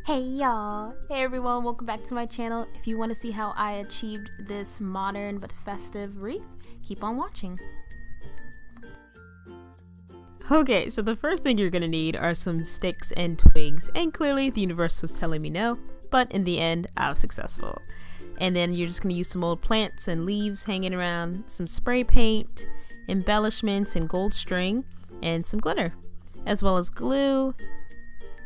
Hey y'all! Hey everyone, welcome back to my channel. If you want to see how I achieved this modern but festive wreath, keep on watching. Okay, so the first thing you're going to need are some sticks and twigs, and clearly the universe was telling me no, but in the end I was successful. And then you're just going to use some old plants and leaves hanging around, some spray paint, embellishments and gold string, and some glitter, as well as glue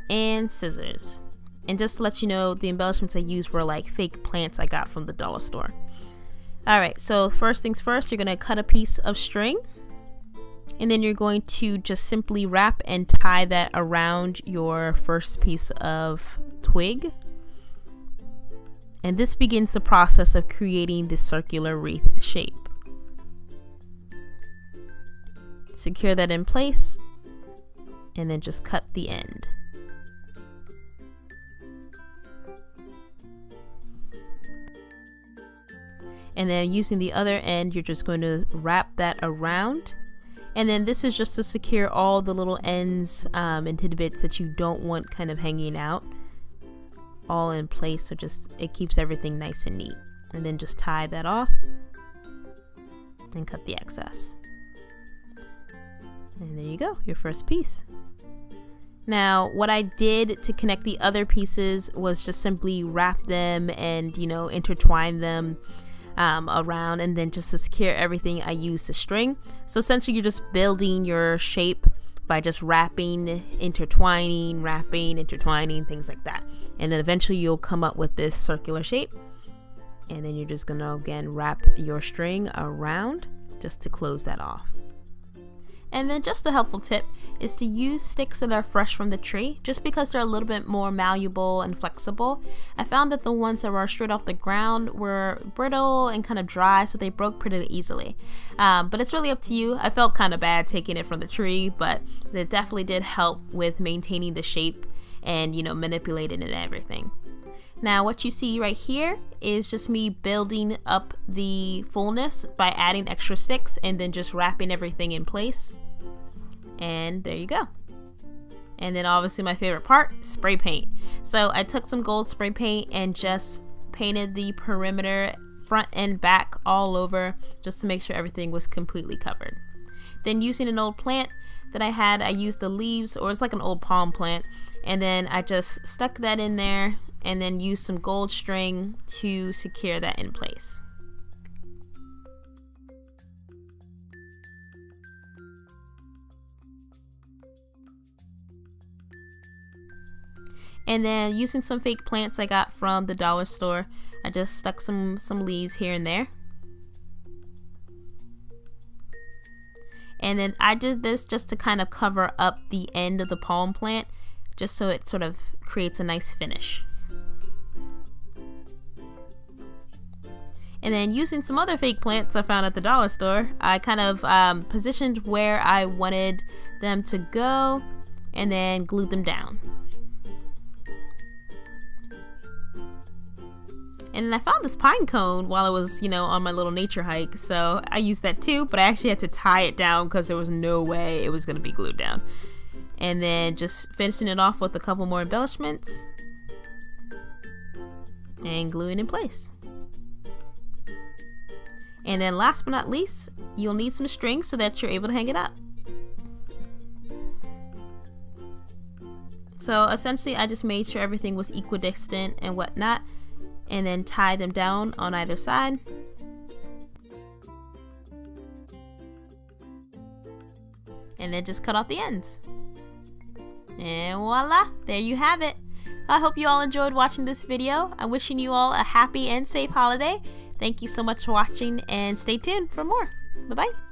and scissors. And just to let you know, the embellishments I used were like fake plants I got from the dollar store. Alright, so first things first, you're going to cut a piece of string. And then you're going to just simply wrap and tie that around your first piece of twig. And this begins the process of creating the circular wreath shape. Secure that in place. And then just cut the end. And then using the other end, you're just going to wrap that around. And then this is just to secure all the little ends and tidbits that you don't want kind of hanging out, all in place. So just it keeps everything nice and neat. And then just tie that off and cut the excess. And there you go, your first piece. Now, what I did to connect the other pieces was just simply wrap them and, intertwine them around, and then just to secure everything I used the string. So essentially you're just building your shape by just wrapping, intertwining, things like that. And then eventually you'll come up with this circular shape. And then you're just gonna again wrap your string around just to close that off. And then just a helpful tip is to use sticks that are fresh from the tree, just because they're a little bit more malleable and flexible. I found that the ones that were straight off the ground were brittle and kind of dry, so they broke pretty easily. But it's really up to you. I felt kind of bad taking it from the tree, but it definitely did help with maintaining the shape and, manipulating it and everything. Now what you see right here is just me building up the fullness by adding extra sticks and then just wrapping everything in place. And there you go. And then obviously my favorite part, spray paint. So I took some gold spray paint and just painted the perimeter front and back all over just to make sure everything was completely covered. Then using an old plant that I used the leaves, or it's like an old palm plant, and then I just stuck that in there and then use some gold string to secure that in place. And then using some fake plants I got from the dollar store, I just stuck some leaves here and there. And then I did this just to kind of cover up the end of the palm plant, just so it sort of creates a nice finish. And then using some other fake plants I found at the dollar store, I kind of positioned where I wanted them to go and then glued them down. And then I found this pine cone while I was, on my little nature hike, so I used that too, but I actually had to tie it down because there was no way it was going to be glued down. And then just finishing it off with a couple more embellishments and gluing in place. And then last but not least, you'll need some string so that you're able to hang it up. So essentially I just made sure everything was equidistant and whatnot, and then tie them down on either side. And then just cut off the ends. And voila, there you have it. I hope you all enjoyed watching this video. I'm wishing you all a happy and safe holiday. Thank you so much for watching, and stay tuned for more. Bye-bye.